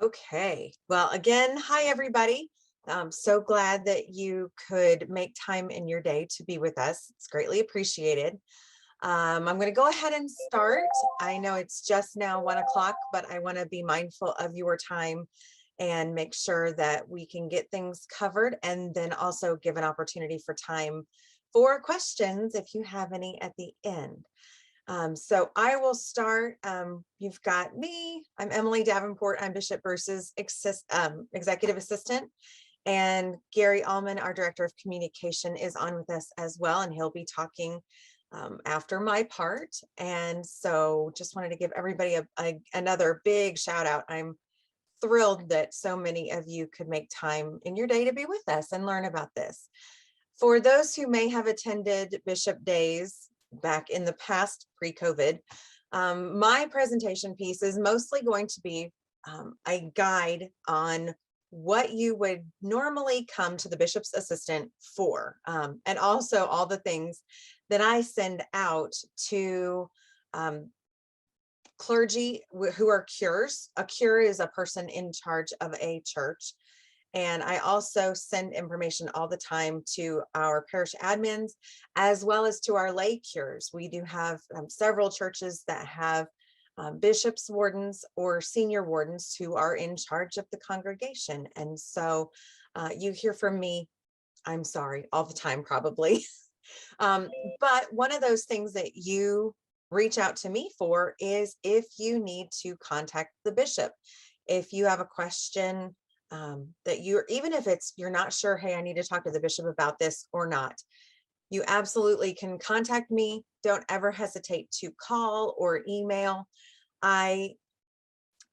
Okay, well, again, hi, everybody. I'm so glad that you could make time in your day to be with us. It's greatly appreciated. I'm going to go ahead and start. I know it's just now 1 o'clock, but I want to be mindful of your time and make sure that we can get things covered, and then also give an opportunity for time for questions if you have any at the end. So I will start. You've got me. I'm Emily Davenport. I'm Bishop Bruce's executive assistant. And Gary Allman, our director of communication, is on with us as well, and he'll be talking after my part. And so just wanted to give everybody another big shout out. I'm thrilled that so many of you could make time in your day to be with us and learn about this. For those who may have attended Bishop Days back in the past, pre-COVID, my presentation piece is mostly going to be a guide on what you would normally come to the bishop's assistant for, and also all the things that I send out to clergy who are cures. A cure is a person in charge of a church. And I also send information all the time to our parish admins, as well as to our lay cures. We do have several churches that have bishops, wardens, or senior wardens who are in charge of the congregation. And so you hear from me, I'm sorry, all the time, probably. But one of those things that you reach out to me for is if you need to contact the bishop. If you have a question, that even if you're not sure, hey, I need to talk to the bishop about this or not, you absolutely can contact me. Don't ever hesitate to call or email. I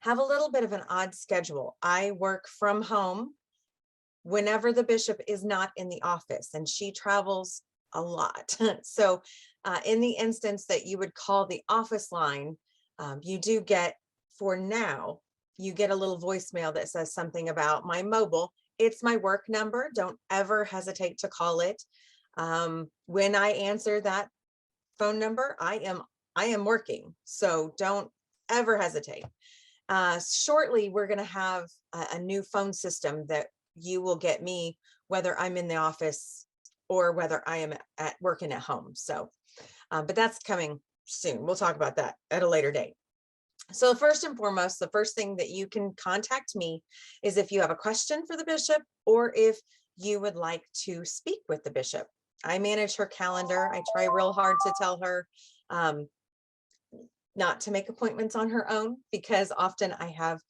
have a little bit of an odd schedule. I work from home whenever the bishop is not in the office, and she travels a lot. So in the instance that you would call the office line, you do get, for now, you get a little voicemail that says something about my mobile. It's my work number. Don't ever hesitate to call it. When I answer that phone number, I am working, so don't ever hesitate. Shortly, we're going to have a new phone system that you will get me whether I'm in the office or whether I am at working at home. So, but that's coming soon. We'll talk about that at a later date. So first and foremost, the first thing that you can contact me is if you have a question for the bishop, or if you would like to speak with the bishop. I manage her calendar. I try real hard to tell her not to make appointments on her own, because often I have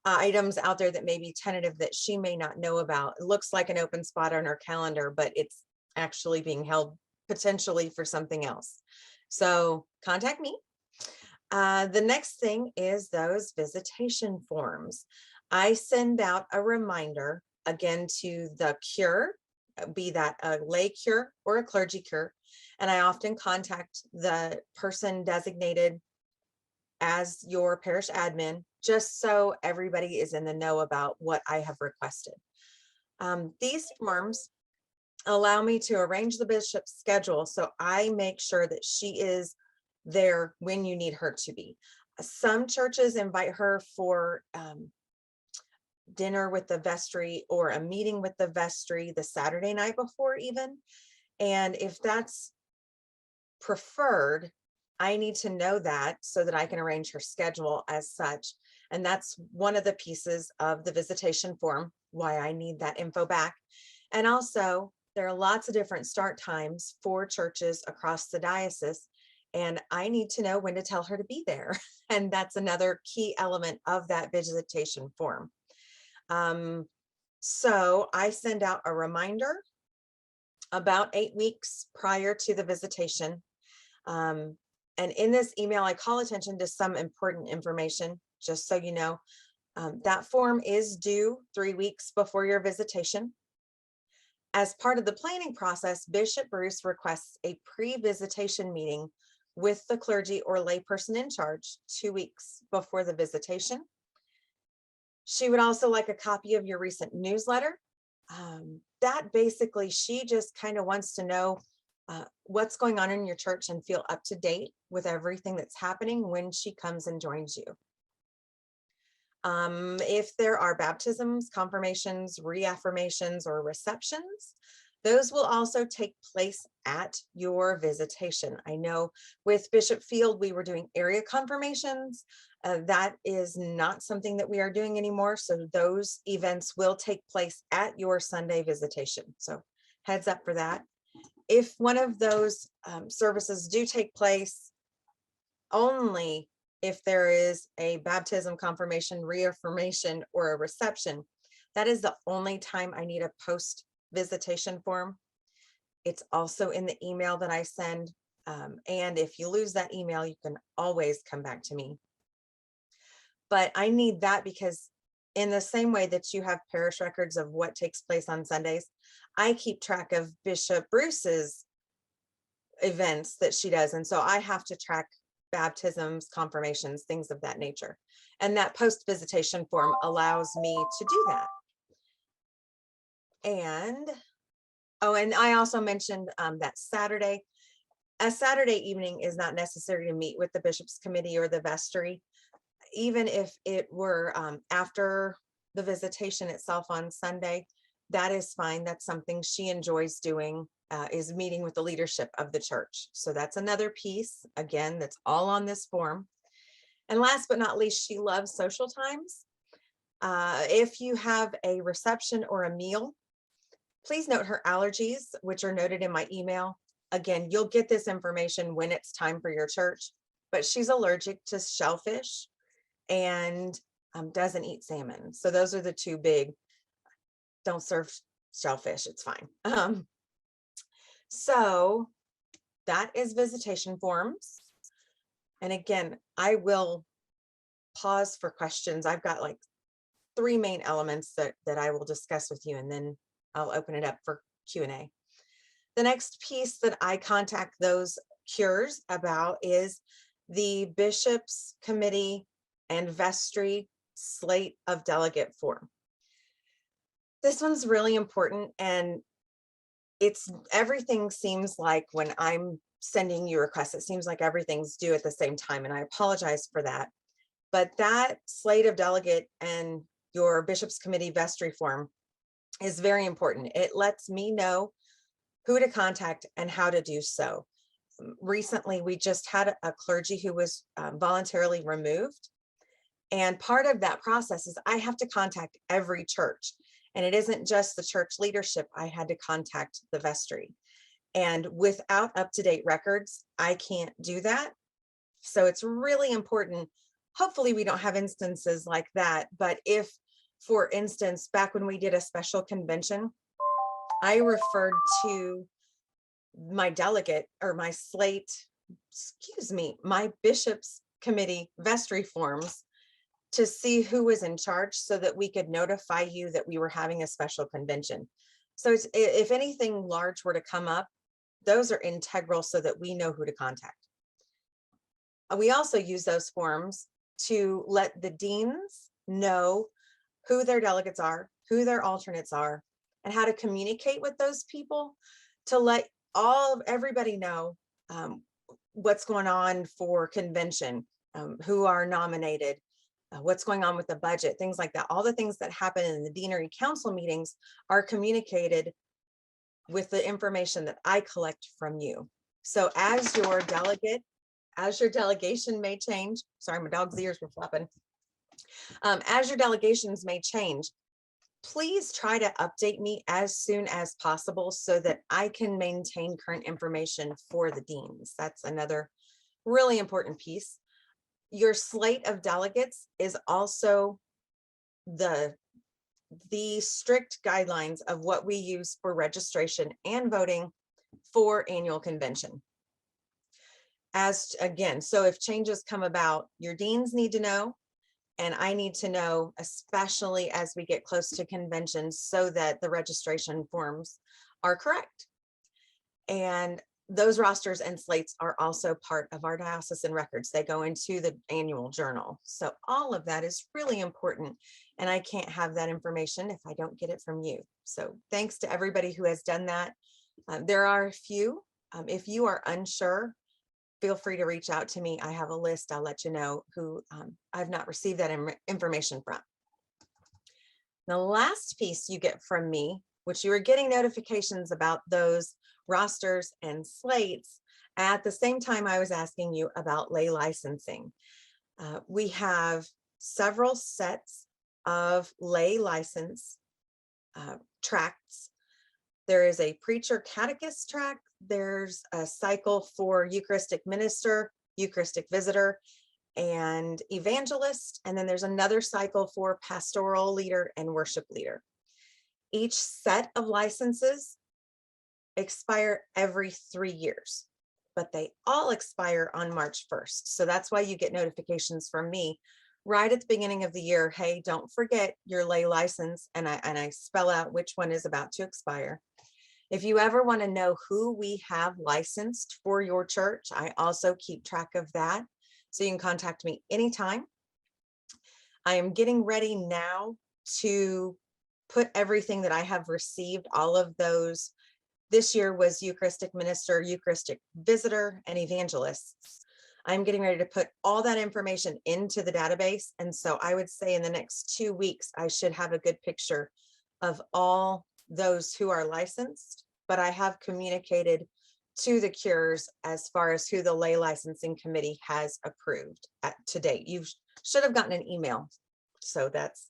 items out there that may be tentative that she may not know about. It looks like an open spot on her calendar, but it's actually being held potentially for something else. So contact me. The next thing is those visitation forms. I send out a reminder again to the cure, be that a lay cure or a clergy cure, and I often contact the person designated as your parish admin, just so everybody is in the know about what I have requested. These forms allow me to arrange the bishop's schedule, so I make sure that she is there when you need her to be. Some churches invite her for dinner with the vestry or a meeting with the vestry the Saturday night before even. And if that's preferred, I need to know that so that I can arrange her schedule as such. And that's one of the pieces of the visitation form, why I need that info back. And also, there are lots of different start times for churches across the diocese, and I need to know when to tell her to be there. And that's another key element of that visitation form. So I send out a reminder about 8 weeks prior to the visitation. And in this email, I call attention to some important information, just so you know. That form is due 3 weeks before your visitation. As part of the planning process, Bishop Bruce requests a pre-visitation meeting with the clergy or layperson in charge 2 weeks before the visitation. She would also like a copy of your recent newsletter. That basically, she just kind of wants to know what's going on in your church and feel up to date with everything that's happening when she comes and joins you. If there are baptisms, confirmations, reaffirmations, or receptions, those will also take place at your visitation. I know with Bishop Field, we were doing area confirmations. That is not something that we are doing anymore. So those events will take place at your Sunday visitation. So heads up for that. If one of those services do take place, only if there is a baptism, confirmation, reaffirmation, or a reception, that is the only time I need a post visitation form. It's also in the email that I send. And if you lose that email, you can always come back to me. But I need that because in the same way that you have parish records of what takes place on Sundays, I keep track of Bishop Bruce's events that she does. And so I have to track baptisms, confirmations, things of that nature. And that post visitation form allows me to do that. And I also mentioned that Saturday. A Saturday evening is not necessary to meet with the Bishop's Committee or the Vestry. Even if it were after the visitation itself on Sunday, that is fine. That's something she enjoys doing, is meeting with the leadership of the church. So that's another piece, again, that's all on this form. And last but not least, she loves social times. If you have a reception or a meal, please note her allergies, which are noted in my email. Again, you'll get this information when it's time for your church, but she's allergic to shellfish and doesn't eat salmon. So those are the two big, don't serve shellfish, it's fine. So that is visitation forms. And again, I will pause for questions. I've got like 3 main elements that I will discuss with you, and then I'll open it up for Q&A. The next piece that I contact those cures about is the Bishop's Committee and Vestry Slate of Delegate form. This one's really important, and everything seems like when I'm sending you requests, it seems like everything's due at the same time, and I apologize for that. But that Slate of Delegate and your Bishop's Committee Vestry form is very important. It lets me know who to contact and how to do so. Recently, we just had a clergy who was voluntarily removed. And part of that process is I have to contact every church. And it isn't just the church leadership. I had to contact the vestry. And without up-to-date records, I can't do that. So it's really important. Hopefully we don't have instances like that. But if, for instance, back when we did a special convention, I referred to my delegate or my slate, my Bishop's Committee vestry forms to see who was in charge so that we could notify you that we were having a special convention. So if anything large were to come up, those are integral so that we know who to contact. We also use those forms to let the deans know who their delegates are, who their alternates are, and how to communicate with those people to let everybody know what's going on for convention, who are nominated, what's going on with the budget, things like that. All the things that happen in the deanery council meetings are communicated with the information that I collect from you. So as your delegate, as your delegation may change, sorry, my dog's ears were flapping. As your delegations may change, please try to update me as soon as possible so that I can maintain current information for the deans. That's another really important piece. Your slate of delegates is also the strict guidelines of what we use for registration and voting for annual convention. So if changes come about, your deans need to know, and I need to know, especially as we get close to conventions, so that the registration forms are correct. And those rosters and slates are also part of our diocesan records. They go into the annual journal. So all of that is really important. And I can't have that information if I don't get it from you. So thanks to everybody who has done that. There are a few. If you are unsure, feel free to reach out to me. I have a list. I'll let you know who I've not received that information from. The last piece you get from me, which you are getting notifications about those rosters and slates, at the same time I was asking you about lay licensing. We have several sets of lay license tracts. There is a preacher catechist tract. There's a cycle for Eucharistic minister, Eucharistic visitor, and evangelist. And then there's another cycle for pastoral leader and worship leader. Each set of licenses expire every 3 years, but they all expire on March 1st. So that's why you get notifications from me right at the beginning of the year. Hey, don't forget your lay license. And I spell out which one is about to expire. If you ever want to know who we have licensed for your church, I also keep track of that. So you can contact me anytime. I am getting ready now to put everything that I have received, all of those. This year was Eucharistic minister, Eucharistic visitor, and evangelists. I'm getting ready to put all that information into the database. And so I would say in the next 2 weeks, I should have a good picture of all those who are licensed, but I have communicated to the cures as far as who the lay licensing committee has approved to date. You should have gotten an email. So that's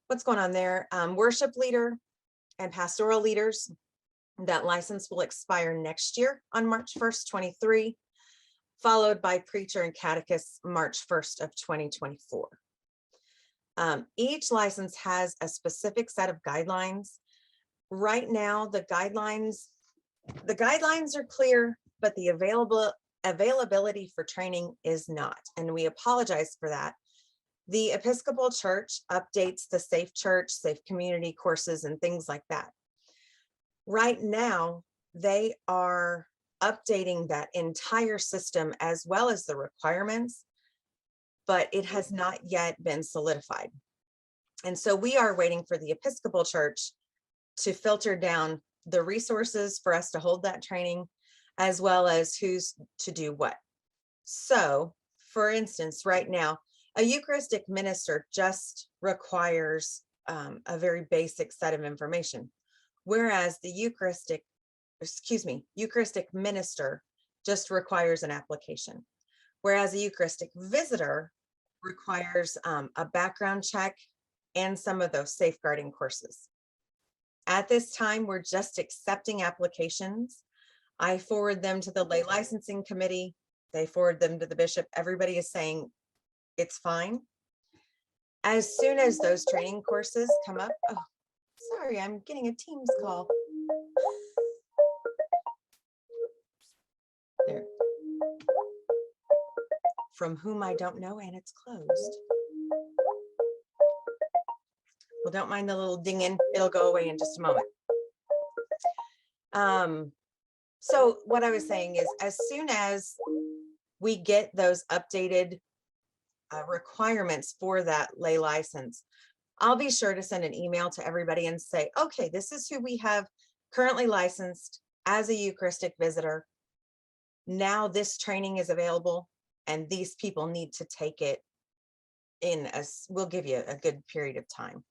what's going on there. Worship leader and pastoral leaders, that license will expire next year on March 1st, 23, followed by preacher and catechist March 1st of 2024. Each license has a specific set of guidelines. Right now, the guidelines are clear, but the availability for training is not, and we apologize for that. The Episcopal Church updates the Safe Church, Safe Community courses and things like that. Right now, they are updating that entire system as well as the requirements, but it has not yet been solidified. And so we are waiting for the Episcopal Church to filter down the resources for us to hold that training, as well as who's to do what. So, for instance, right now, a Eucharistic minister just requires a very basic set of information, whereas the Eucharistic minister just requires an application, whereas a Eucharistic visitor requires a background check and some of those safeguarding courses. At this time, we're just accepting applications. I forward them to the lay licensing committee. They forward them to the bishop. Everybody is saying it's fine. As soon as those training courses come up, oh, sorry, I'm getting a Teams call. There. From whom I don't know, and it's closed. Well, don't mind the little dinging. It'll go away in just a moment. So what I was saying is, as soon as we get those updated requirements for that lay license, I'll be sure to send an email to everybody and say, okay, this is who we have currently licensed as a Eucharistic visitor. Now this training is available and these people need to take it we'll give you a good period of time.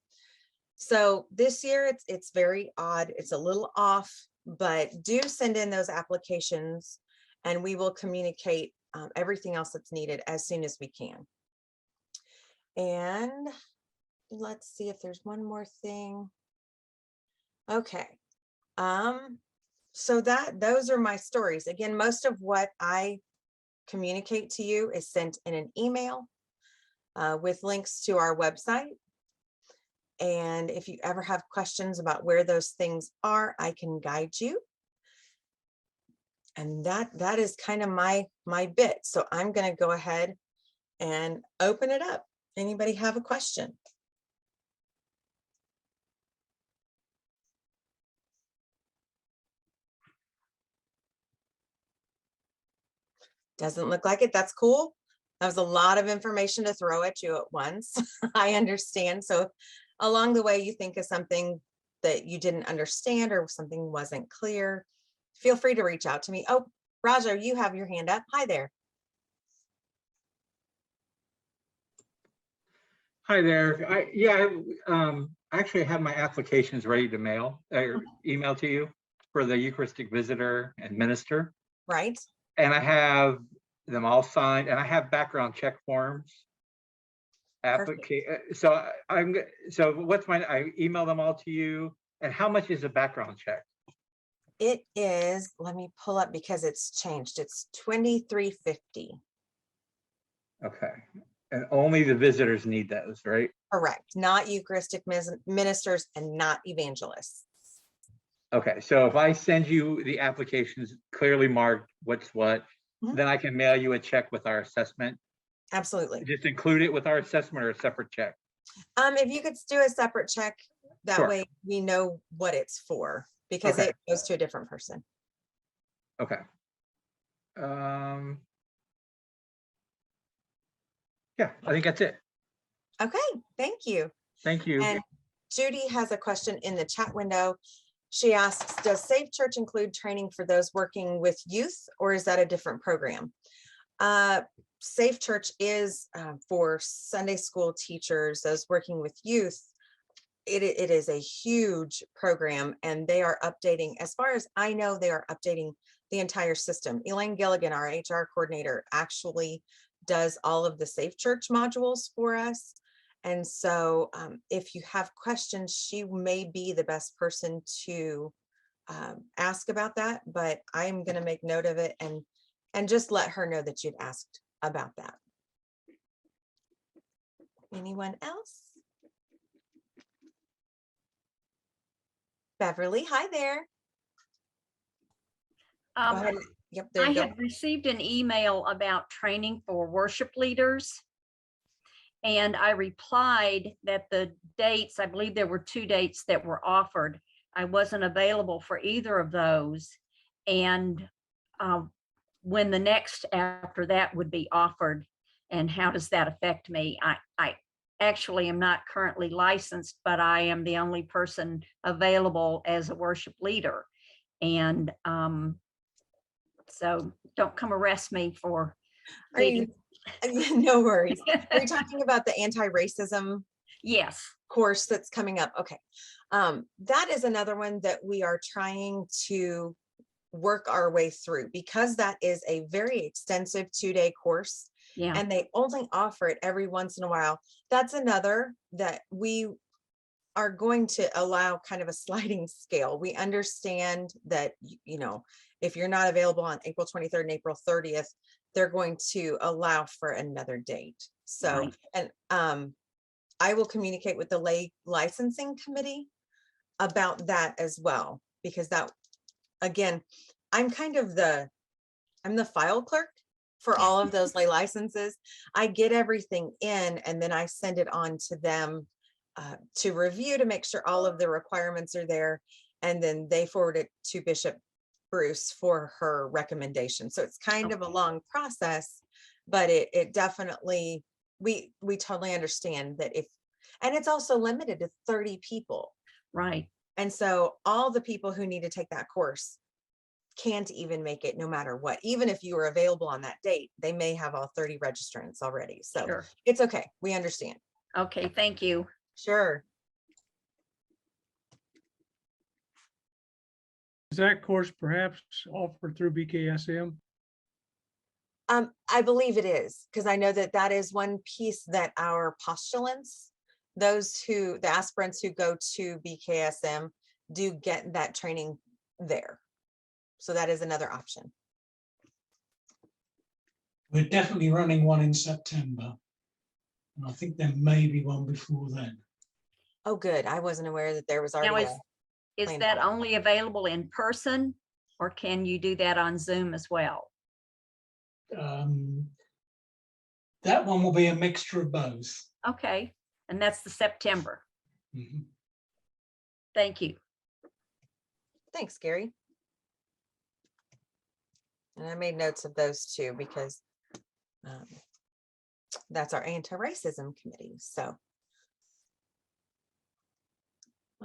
So this year it's very odd. It's a little off, but do send in those applications and we will communicate everything else that's needed as soon as we can. And let's see if there's one more thing. Okay. So those are my stories. Again, most of what I communicate to you is sent in an email with links to our website. And if you ever have questions about where those things are, I can guide you. And that is kind of my bit. So I'm going to go ahead and open it up. Anybody have a question? Doesn't look like it. That's cool. That was a lot of information to throw at you at once. I understand. So along the way, you think of something that you didn't understand or something wasn't clear, feel free to reach out to me. Oh, Raja, you have your hand up. Hi there. Hi there. I actually have my applications ready to mail or email to you for the Eucharistic visitor and minister. Right? And I have them all signed and I have background check forms. Perfect. So what's I email them all to you. And how much is a background check? It is, let me pull up because it's changed. It's $23.50. Okay. And only the visitors need those, right? Correct. Not Eucharistic ministers and not evangelists. Okay, so if I send you the applications clearly marked what's what, then I can mail you a check with our assessment. Absolutely. Just include it with our assessment or a separate check. If you could do a separate check, that Sure. way we know what it's for, because Okay. it goes to a different person. Okay. Yeah, I think that's it. Okay, thank you. Thank you. And Judy has a question in the chat window. She asks, does Safe Church include training for those working with youth, or is that a different program? Safe Church is for Sunday school teachers, those working with youth. It is a huge program, and they are updating, as far as I know, they are updating the entire system. Elaine Gilligan, our HR coordinator, actually does all of the Safe Church modules for us. And so if you have questions, she may be the best person to ask about that, but I'm going to make note of it and just let her know that you'd asked about that. Anyone else? Beverly, hi there. Go ahead. Yep, there you go. I had received an email about training for worship leaders. And I replied that the dates, I believe there were 2 dates that were offered. I wasn't available for either of those. And when the next after that would be offered, and how does that affect me? I actually am not currently licensed, but I am the only person available as a worship leader. And so don't come arrest me for getting. No worries. Are you talking about the anti-racism Yes. course that's coming up? Okay. That is another one that we are trying to work our way through, because that is a very extensive 2-day course. Yeah. And they only offer it every once in a while. That's another that we are going to allow kind of a sliding scale. We understand that, you know, if you're not available on April 23rd and April 30th, they're going to allow for another date. So, Right. And I will communicate with the lay licensing committee about that as well, because that, again, I'm the file clerk for all of those lay licenses. I get everything in and then I send it on to them to review, to make sure all of the requirements are there. And then they forward it to Bishop Bruce for her recommendation. So it's kind of a long process, but it definitely, we totally understand that and it's also limited to 30 people. Right. And so all the people who need to take that course can't even make it, no matter what. Even if you are available on that date, they may have all 30 registrants already. So Sure. It's okay. We understand. Okay, thank you. Sure. Is that course perhaps offered through BKSM? I believe it is, because I know that that is one piece that our postulants, the aspirants who go to BKSM, do get that training there. So that is another option. We're definitely running one in September. And I think there may be one before then. Oh, good. I wasn't aware that there was already Now, is that only available in person, or can you do that on Zoom as well? That one will be a mixture of both. Okay, and that's the September. Mm-hmm. Thank you. Thanks, Gary. And I made notes of those too, because that's our anti-racism committee. So,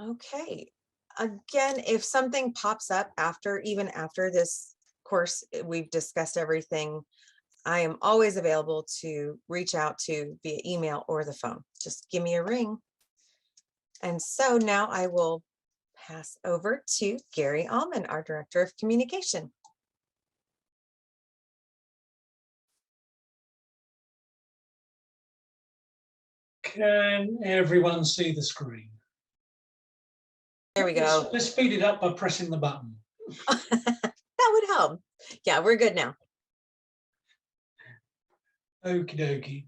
okay. Again, if something pops up even after this course, we've discussed everything. I am always available to reach out to via email or the phone. Just give me a ring. And so now I will pass over to Gary Allman, our Director of Communication. Can everyone see the screen? There we go. Let's speed it up by pressing the button. That would help. Yeah, we're good now. Okie dokie.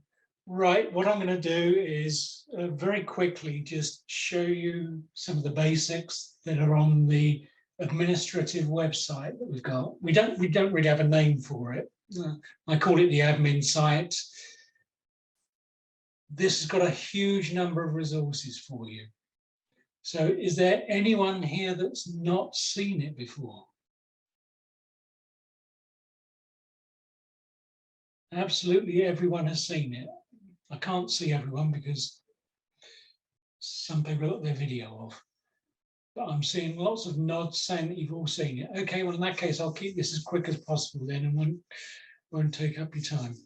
Right, what I'm going to do is very quickly just show you some of the basics that are on the administrative website that we've got. We don't really have a name for it. I call it the admin site. This has got a huge number of resources for you. So is there anyone here that's not seen it before? Absolutely everyone has seen it. I can't see everyone because some people got their video off. But I'm seeing lots of nods saying that you've all seen it. Okay, well in that case, I'll keep this as quick as possible then and won't take up your time.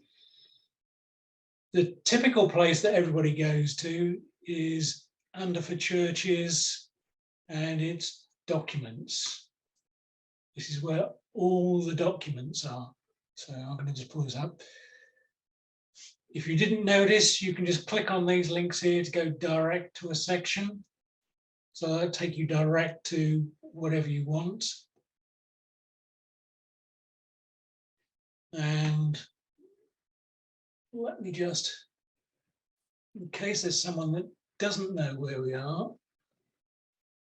The typical place that everybody goes to is under for churches and it's documents. This is where all the documents are. So I'm going to just pull this up. If you didn't notice, you can just click on these links here to go direct to a section. So that'll take you direct to whatever you want. And let me just, in case there's someone that doesn't know where we are,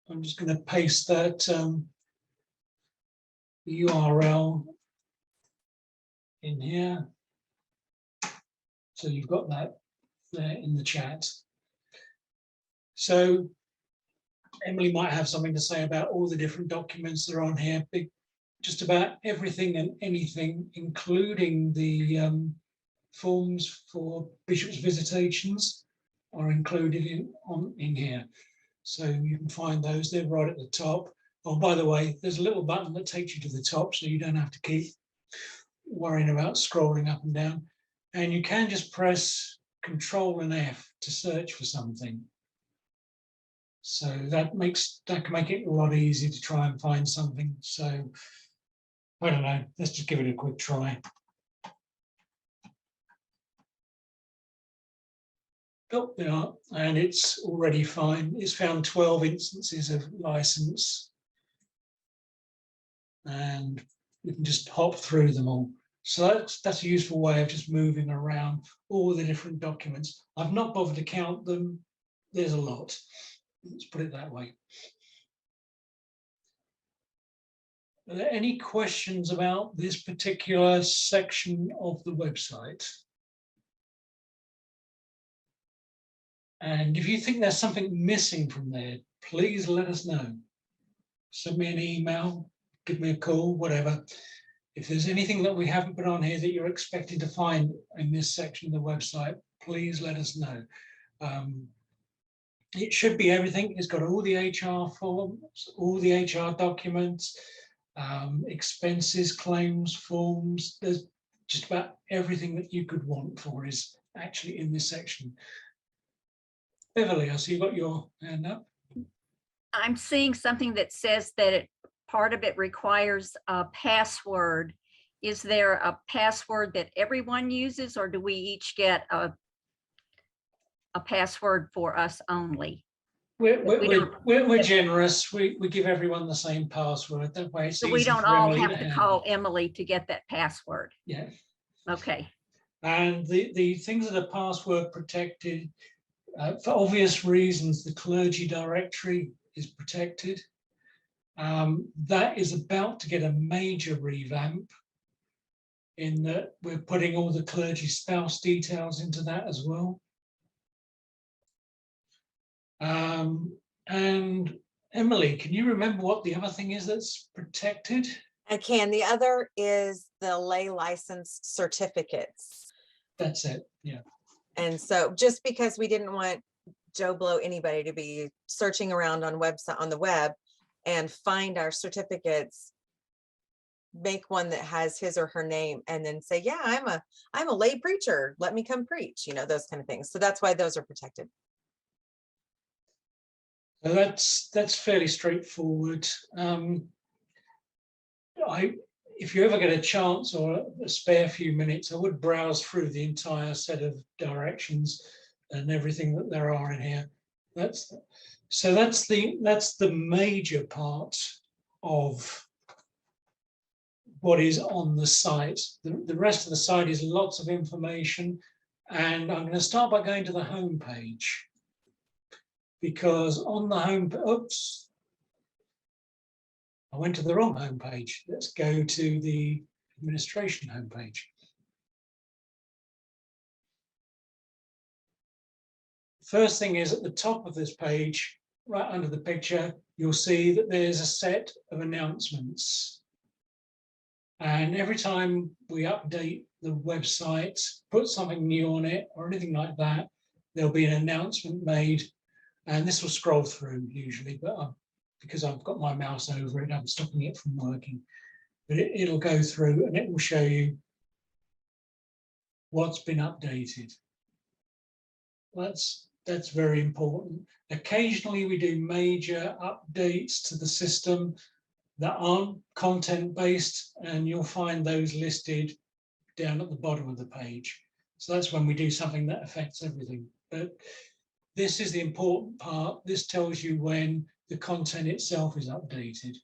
I'm just going to paste that URL in here. So you've got that there in the chat. So Emily might have something to say about all the different documents that are on here. Just about everything and anything, including the forms for bishops' visitations, are included in here. So you can find those, they're right at the top. Oh, by the way, there's a little button that takes you to the top, so you don't have to keep worrying about scrolling up and down. And you can just press Control and F to search for something. So that can make it a lot easier to try and find something. So I don't know, let's just give it a quick try. Oh, there are, and it's already fine. It's found 12 instances of license. And you can just hop through them all. So that's a useful way of just moving around all the different documents. I've not bothered to count them. There's a lot. Let's put it that way. Are there any questions about this particular section of the website? And if you think there's something missing from there, please let us know. Send me an email, give me a call, whatever. If there's anything that we haven't put on here that you're expecting to find in this section of the website, please let us know. It should be everything. It's got all the HR forms, all the HR documents, expenses, claims, forms. There's just about everything that you could want for is actually in this section. Beverly, I see you've got your hand up. I'm seeing something that says that part of it requires a password. Is there a password that everyone uses, or do we each get a password for us only? We're generous. We give everyone the same password. That way it's so we easy don't for all Emily have to call Emily to get that password. Yeah. Okay. And the things that are password protected, for obvious reasons, the clergy directory is protected. That is about to get a major revamp in that we're putting all the clergy spouse details into that as well. And Emily, can you remember what the other thing is that's protected? I can. The other is the lay license certificates. That's it, yeah. And so just because we didn't want Joe Blow anybody to be searching around on the web and find our certificates, make one that has his or her name and then say, yeah, I'm a lay preacher. Let me come preach, those kind of things. So that's why those are protected. So that's fairly straightforward. If you ever get a chance or a spare few minutes, I would browse through the entire set of directions and everything that there are in here. That's the major part of what is on the site. The rest of the site is lots of information, and I'm going to start by going to the home page, because on the home, oops, I went to the wrong home page. Let's go to the administration homepage. First thing is, at the top of this page, right under the picture, you'll see that there's a set of announcements. And every time we update the website, put something new on it or anything like that, there'll be an announcement made, and this will scroll through usually, but because I've got my mouse over it, I'm stopping it from working. But it'll go through and it will show you what's been updated. That's very important. Occasionally we do major updates to the system that aren't content-based, and you'll find those listed down at the bottom of the page. So that's when we do something that affects everything. But this is the important part. This tells you when the content itself is updated.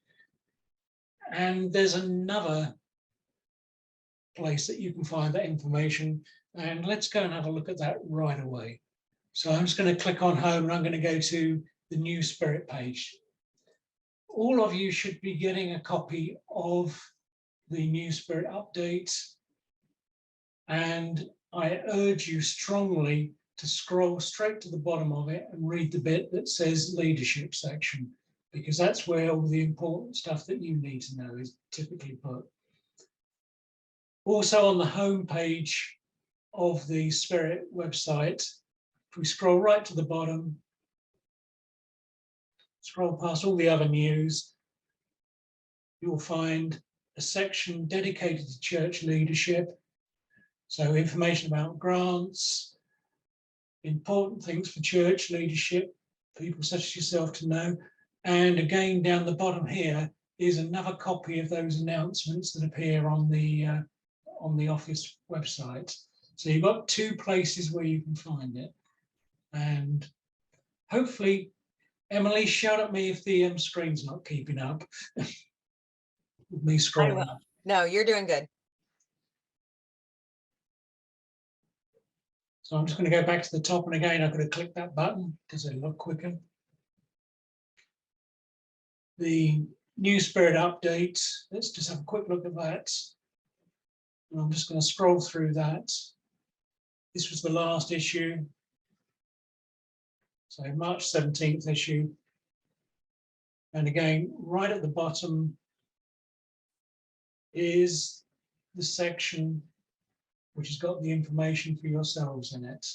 And there's another place that you can find that information, and let's go and have a look at that right away. So I'm just going to click on home, and I'm going to go to the New Spirit page. All of you should be getting a copy of the New Spirit update, and I urge you strongly to scroll straight to the bottom of it and read the bit that says leadership section, because that's where all the important stuff that you need to know is typically put. Also on the home page of the Spirit website, if we scroll right to the bottom, scroll past all the other news, you'll find a section dedicated to church leadership. So information about grants, important things for church leadership, people such as yourself to know. And again, down the bottom here is another copy of those announcements that appear on the office website. So you've got two places where you can find it. And hopefully, Emily, shout at me if the screen's not keeping up with me scrolling. I will. No, you're doing good. So I'm just going to go back to the top, and again, I'm going to click that button because it'll look quicker. The New Spirit update, let's just have a quick look at that. And I'm just going to scroll through that. This was the last issue. So March 17th issue. And again, right at the bottom is the section which has got the information for yourselves in it.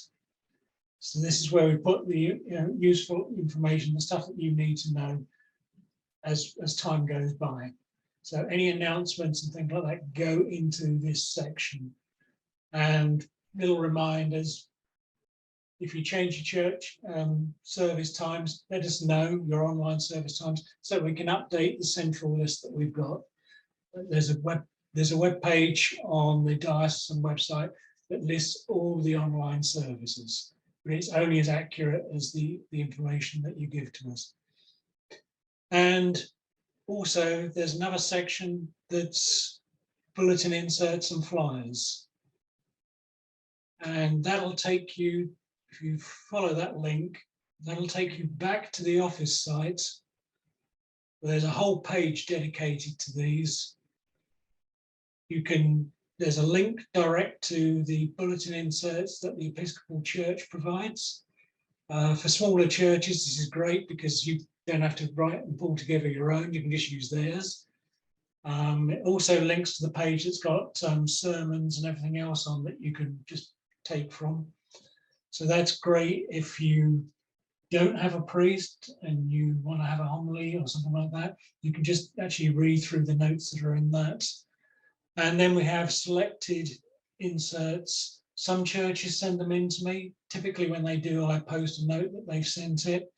So this is where we put the useful information, the stuff that you need to know as time goes by. So any announcements and things like that go into this section. And little reminders, if you change your church service times, let us know your online service times so we can update the central list that we've got. There's a web page on the Diocesan website that lists all the online services, but it's only as accurate as the information that you give to us. And also there's another section that's bulletin inserts and flyers. And that'll take you, if you follow that link, that'll take you back to the office site. There's a whole page dedicated to these. There's a link direct to the bulletin inserts that the Episcopal Church provides. For smaller churches, this is great because you don't have to write and pull together your own, you can just use theirs. It also links to the page that's got sermons and everything else on that you can just take from. So that's great if you don't have a priest and you want to have a homily or something like that. You can just actually read through the notes that are in that And then we have selected inserts. Some churches send them in to me. Typically when they do, I post a note that they've sent it.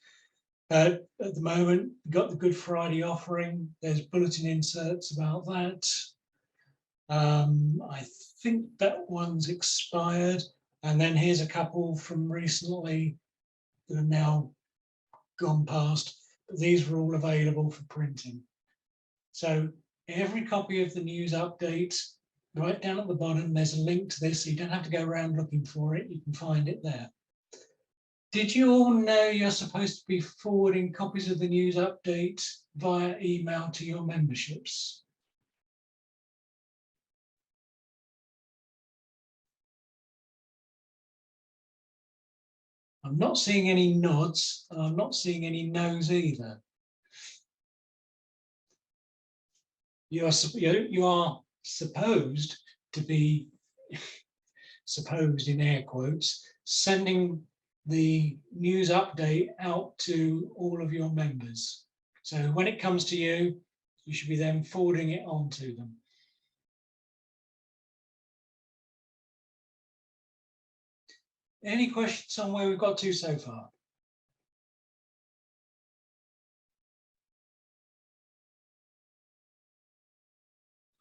At the moment, we've got the Good Friday offering. There's bulletin inserts about that. I think that one's expired. And then here's a couple from recently that are now gone past. But these were all available for printing. So every copy of the news update, right down at the bottom, there's a link to this, so you don't have to go around looking for it. You can find it there. Did you all know you're supposed to be forwarding copies of the news update via email to your memberships? I'm not seeing any nods, and I'm not seeing any no's either. You are supposed to be, supposed in air quotes, sending the news update out to all of your members. So when it comes to you, you should be then forwarding it on to them. Any questions on where we've got to so far?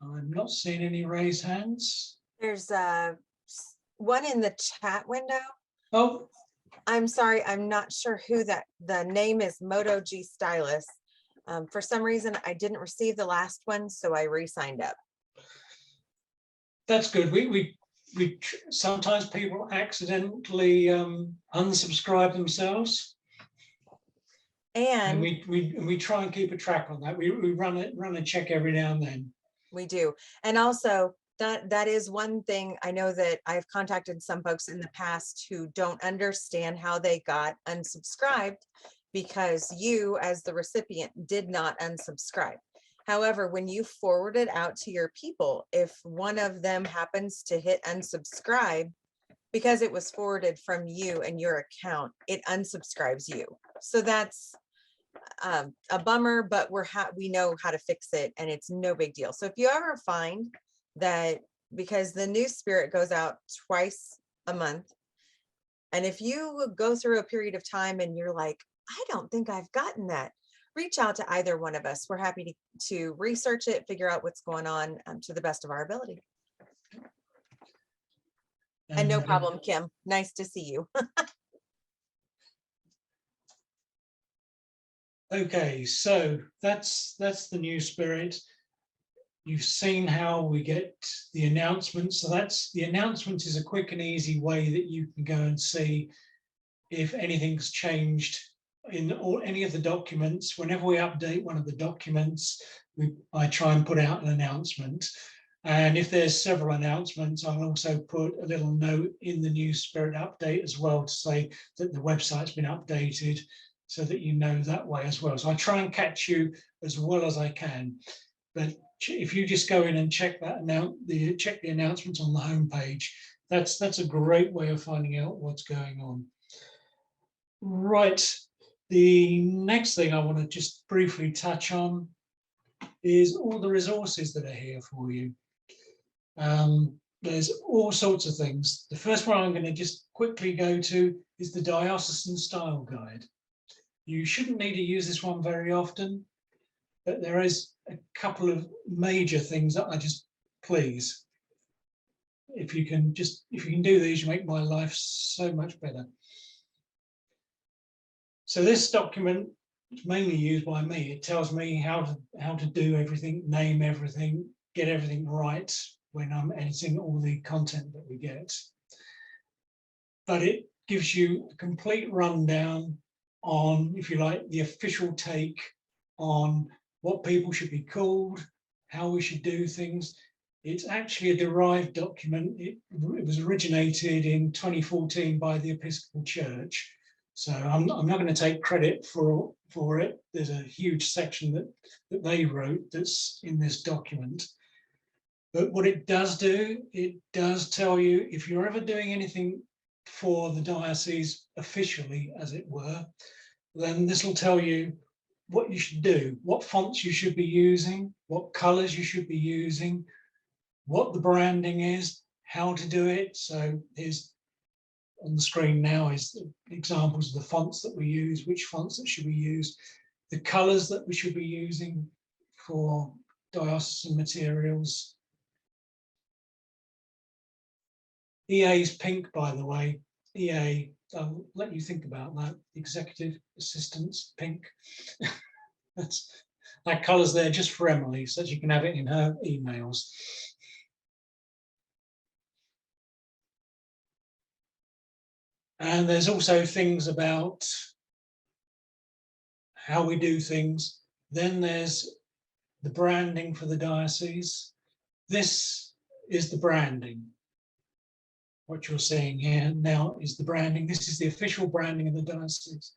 I'm not seeing any raised hands. There's one in the chat window. Oh, I'm sorry, I'm not sure who that, the name is Moto G Stylus. For some reason, I didn't receive the last one, so I re-signed up. that's good. We sometimes people accidentally unsubscribe themselves, and And we try and keep a track on that. We run a check every now and then. we do. And also that is one thing I know that I've contacted some folks in the past who don't understand how they got unsubscribed because you as the recipient did not unsubscribe. However, when you forward it out to your people, if one of them happens to hit unsubscribe, because it was forwarded from you and your account, it unsubscribes you. So that's a bummer, but we know how to fix it and it's no big deal. So if you ever find that, because the New Spirit goes out twice a month, and if you go through a period of time and you're like, I don't think I've gotten that, reach out to either one of us. We're happy to research it, figure out what's going on to the best of our ability. And no problem, Kim. Nice to see you. Okay, so that's the New Spirit. You've seen how we get the announcements. So that's the announcements is a quick and easy way that you can go and see if anything's changed in any of the documents. Whenever we update one of the documents, I try and put out an announcement. And if there's several announcements, I'll also put a little note in the New Spirit update as well to say that the website's been updated, so that you know that way as well. So I try and catch you as well as I can. But if you just go in and check that check the announcements on the homepage, that's a great way of finding out what's going on. Right. The next thing I want to just briefly touch on is all the resources that are here for you. There's all sorts of things. The first one I'm going to just quickly go to is the Diocesan Style Guide. You shouldn't need to use this one very often, but there is a couple of major things that I just please. If you can do these, you make my life so much better. So this document is mainly used by me. It tells me how to do everything, name everything, get everything right when I'm editing all the content that we get. But it gives you a complete rundown on, if you like, the official take on what people should be called, how we should do things. It's actually a derived document. It was originated in 2014 by the Episcopal Church. So I'm not going to take credit for it. There's a huge section that they wrote that's in this document. But what it does do, it does tell you if you're ever doing anything for the diocese officially, as it were, then this will tell you what you should do, what fonts you should be using, what colors you should be using, what the branding is, how to do it. So here's on the screen now is examples of the fonts that we use, which fonts that should we use, the colors that we should be using for diocesan materials. EA's pink, by the way. EA, I'll let you think about that. Executive assistants, pink. That colour's there just for Emily, so that she can have it in her emails. And there's also things about how we do things. Then there's the branding for the diocese. This is the branding. What you're seeing here now is the branding. This is the official branding of the diocese.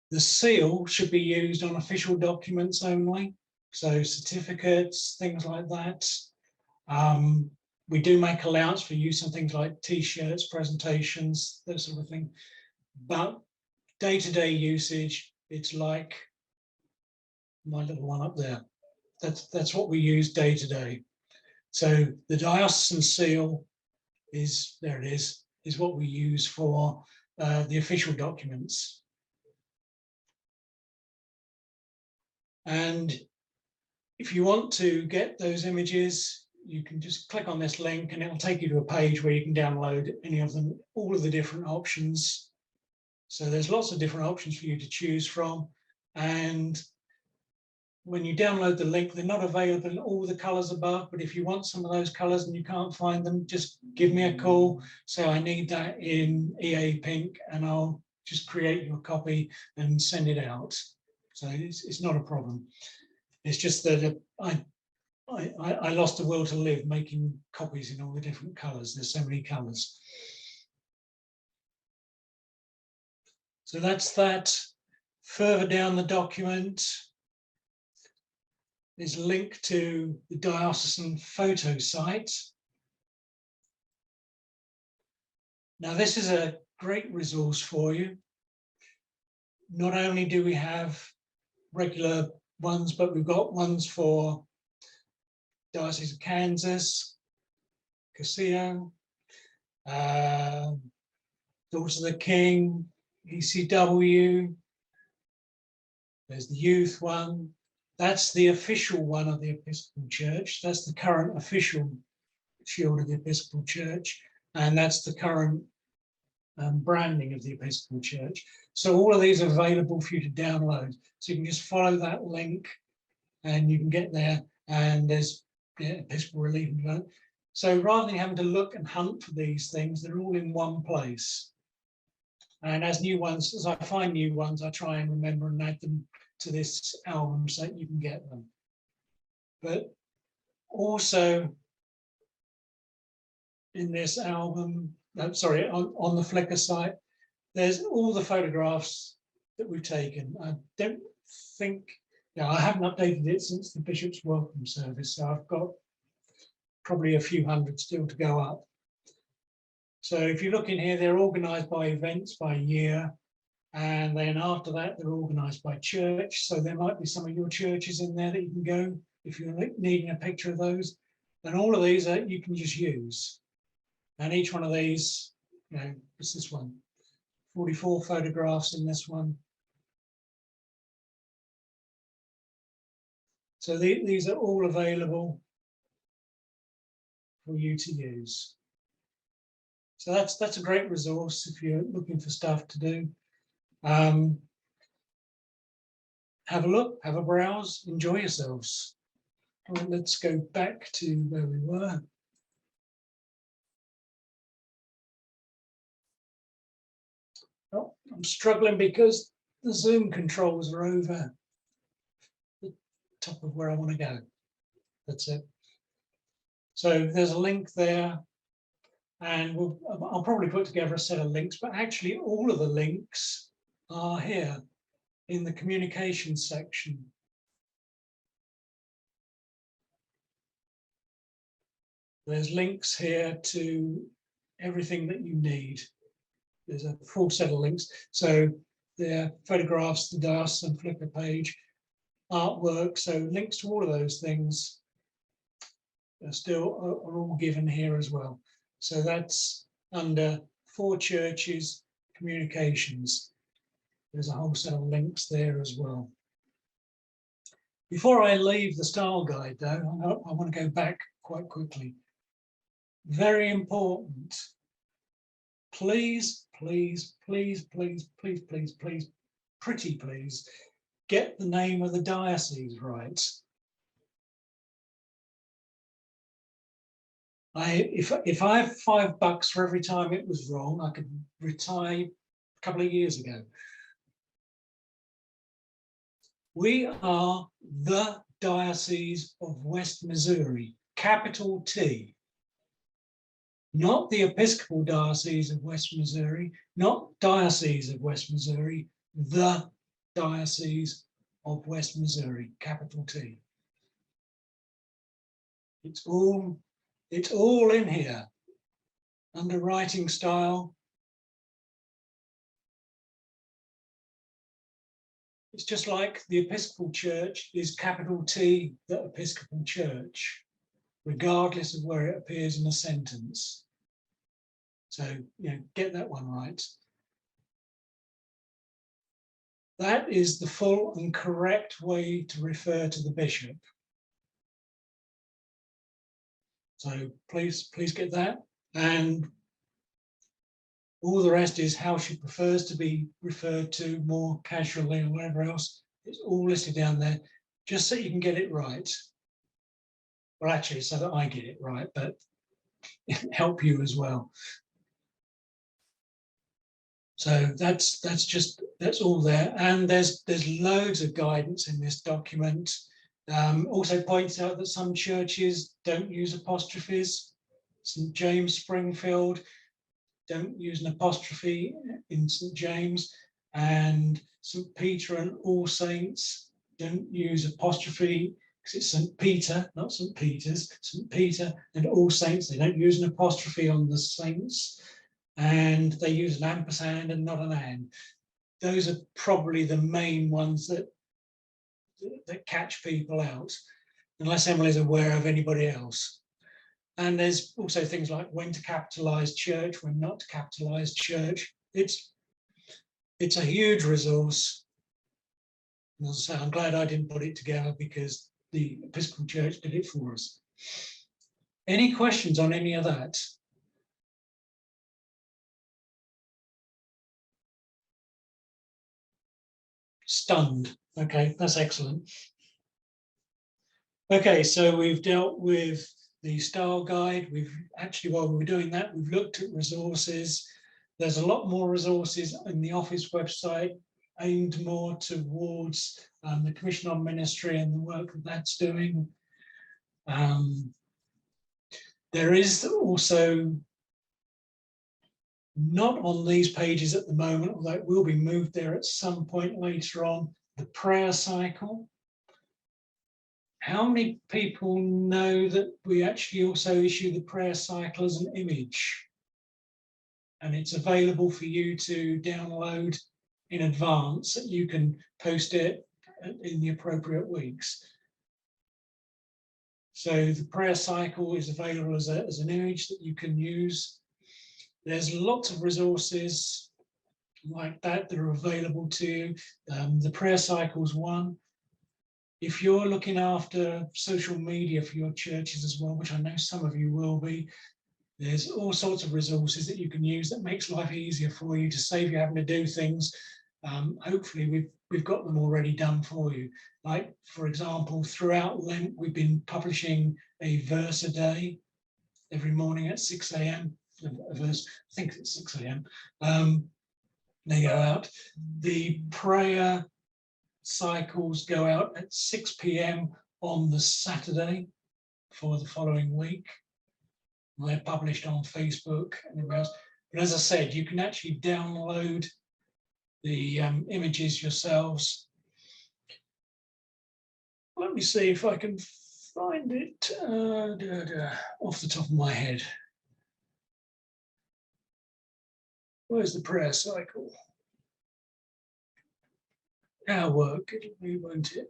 The seal should be used on official documents only, so certificates, things like that. We do make allowance for use on things like T-shirts, presentations, that sort of thing. But day-to-day usage, it's like my little one up there. That's what we use day-to-day. So the diocesan seal is, there it is what we use for the official documents. And if you want to get those images, you can just click on this link and it'll take you to a page where you can download any of them, all of the different options. So there's lots of different options for you to choose from. And when you download the link, they're not available in all the colors above, but if you want some of those colors and you can't find them, just give me a call. Say I need that in EA pink, and I'll just create you a copy and send it out. So it's not a problem. It's just that I lost the will to live making copies in all the different colors. There's so many colors. So that's that. Further down the document is a link to the Diocesan Photo site. Now, this is a great resource for you. Not only do we have regular ones, but we've got ones for Diocese of Kansas, Casio, Daughters of the King, ECW. There's the youth one. That's the official one of the Episcopal Church. That's the current official shield of the Episcopal Church. And that's the current branding of the Episcopal Church. So all of these are available for you to download. So you can just follow that link and you can get there, and there's Episcopal Relief. So rather than having to look and hunt for these things, they're all in one place. And as I find new ones, I try and remember and add them to this album so that you can get them. But also in this album, on the Flickr site, there's all the photographs that we've taken. I don't think, I haven't updated it since the Bishop's Welcome Service, so I've got probably a few hundred still to go up. So if you look in here, they're organised by events, by year, and then after that, they're organised by church. So there might be some of your churches in there that you can go if you're needing a picture of those. And all of these you can just use. And each one of these, it's this one, 44 photographs in this one. So these are all available for you to use. So that's a great resource if you're looking for stuff to do. Have a look, have a browse, enjoy yourselves. Right, let's go back to where we were. Oh, I'm struggling because the Zoom controls are over the top of where I want to go. That's it. So there's a link there, and I'll probably put together a set of links, but actually all of the links are here in the communications section. There's links here to everything that you need. There's a full set of links. So there are photographs, the Diocesan Flickr page, artwork, so links to all of those things are all given here as well. So that's under For Churches Communications. There's a whole set of links there as well. Before I leave the style guide though, I want to go back quite quickly. Very important. Please, please, please, please, please, please, please, pretty please, get the name of the diocese right. If I have $5 for every time it was wrong, I could retire a couple of years ago. We are the Diocese of West Missouri, capital T. Not the Episcopal Diocese of West Missouri, not Diocese of West Missouri, the Diocese of West Missouri, capital T. It's all in here under writing style. It's just like the Episcopal Church is capital T, the Episcopal Church, regardless of where it appears in a sentence. So, get that one right. That is the full and correct way to refer to the bishop. So please get that. And all the rest is how she prefers to be referred to more casually or whatever else. It's all listed down there, just so you can get it right. Well, actually, so that I get it right, but help you as well. So that's all there. And there's loads of guidance in this document. Also points out that some churches don't use apostrophes. St. James Springfield don't use an apostrophe in St. James, and St. Peter and All Saints don't use apostrophe because it's St. Peter, not St. Peter's. St. Peter and All Saints, they don't use an apostrophe on the saints, and they use an ampersand and not an and. Those are probably the main ones that catch people out, unless Emily's aware of anybody else. And there's also things like when to capitalize church, when not to capitalize church. It's a huge resource. And as I say, I'm glad I didn't put it together because the Episcopal Church did it for us. Any questions on any of that? Stunned. Okay, that's excellent. Okay, so we've dealt with the style guide. We've actually, while we were doing that, we've looked at resources. There's a lot more resources in the office website aimed more towards the Commission on Ministry and the work that that's doing. There is also, not on these pages at the moment, although it will be moved there at some point later on, the prayer cycle. How many people know that we actually also issue the prayer cycle as an image? And it's available for you to download in advance, that you can post it in the appropriate weeks. So the prayer cycle is available as an image that you can use. There's lots of resources like that are available to you. The prayer cycle is one. If you're looking after social media for your churches as well, which I know some of you will be, there's all sorts of resources that you can use that makes life easier for you to save you having to do things. Hopefully we've got them already done for you. Like, for example, throughout Lent, we've been publishing a verse a day every morning at 6 a.m. A verse, I think it's 6 a.m. They go out. The prayer cycles go out at 6 p.m. on the Saturday for the following week. They're published on Facebook and everywhere else. But as I said, you can actually download the images yourselves. Let me see if I can find it off the top of my head. Where's the prayer cycle? Our work, it'll be, won't it?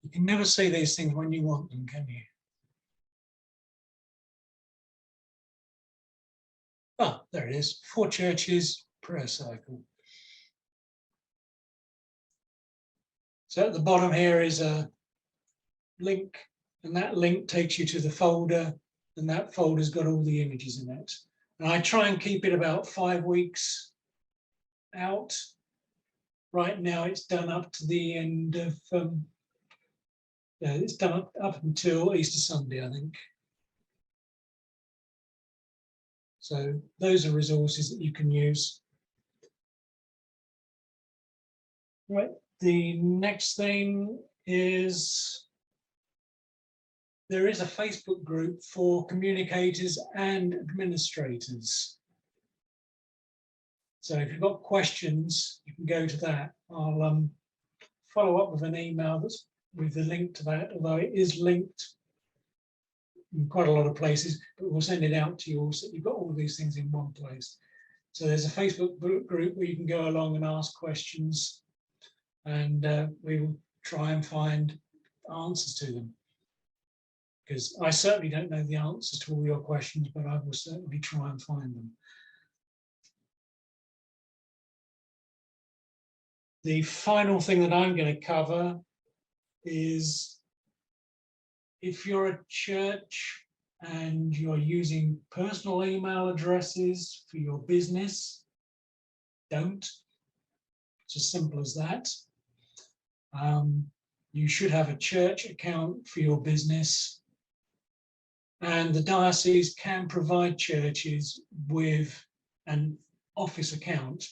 You can never see these things when you want them, can you? Oh, there it is. 4 churches, prayer cycle. So at the bottom here is a link, and that link takes you to the folder, and that folder's got all the images in it. And I try and keep it about 5 weeks out. Right now it's done up to the end of, it's done up until Easter Sunday, I think. So those are resources that you can use. Right, the next thing is there is a Facebook group for communicators and administrators. So if you've got questions, you can go to that. I'll follow up with an email that's with the link to that, although it is linked in quite a lot of places, but we'll send it out to you all so you've got all these things in one place. So there's a Facebook group where you can go along and ask questions, and we will try and find answers to them. Because I certainly don't know the answers to all your questions, but I will certainly try and find them. The final thing that I'm going to cover is if you're a church and you're using personal email addresses for your business, don't. It's as simple as that. You should have a church account for your business. And the diocese can provide churches with an office account.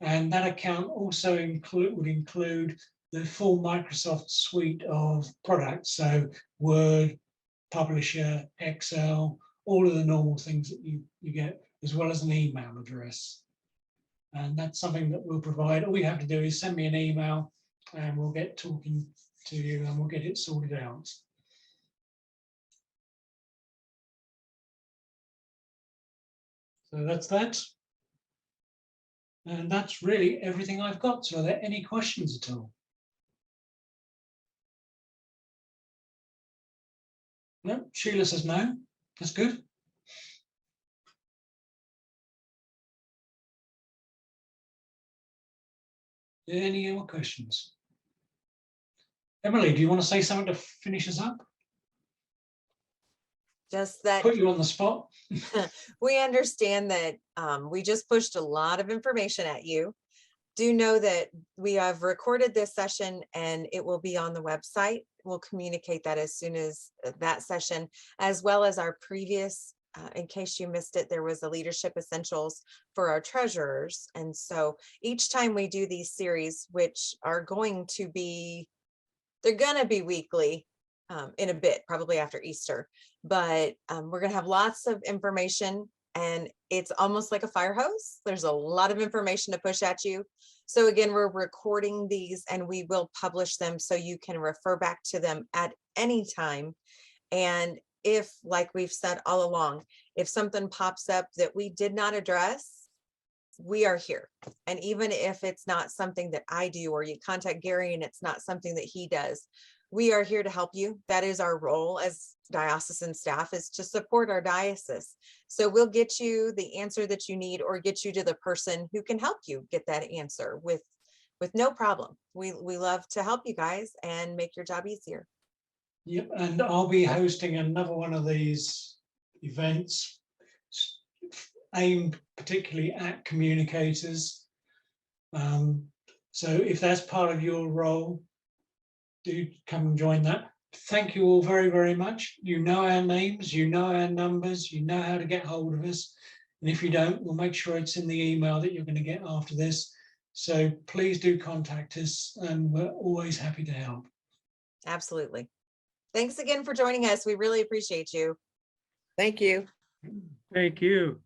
And that account also would include the full Microsoft suite of products. So Word, Publisher, Excel, all of the normal things that you get, as well as an email address. And that's something that we'll provide. All you have to do is send me an email and we'll get talking to you and we'll get it sorted out. So that's that. And that's really everything I've got. So are there any questions at all? No, Sheila says no. That's good. Any more questions? Emily, do you want to say something to finish us up? Just that Put you on the spot. we understand that we just pushed a lot of information at you. Do know that we have recorded this session and it will be on the website. We'll communicate that as soon as that session, as well as our previous, in case you missed it, there was a leadership essentials for our treasurers. And so each time we do these series, which are going to be, they're going to be weekly in a bit, probably after Easter, but we're going to have lots of information and it's almost like a fire hose. There's a lot of information to push at you. So again, we're recording these and we will publish them so you can refer back to them at any time. And if, like we've said all along, if something pops up that we did not address, we are here. And even if it's not something that I do, or you contact Gary and it's not something that he does, we are here to help you. That is our role as diocesan staff, is to support our diocese. So we'll get you the answer that you need or get you to the person who can help you get that answer with no problem. We love to help you guys and make your job easier. Yep, and I'll be hosting another one of these events aimed particularly at communicators. So if that's part of your role, do come and join that. Thank you all very, very much. You know our names, you know our numbers, you know how to get hold of us. And if you don't, we'll make sure it's in the email that you're going to get after this. So please do contact us and we're always happy to help. Absolutely. Thanks again for joining us. We really appreciate you. Thank you. Thank you.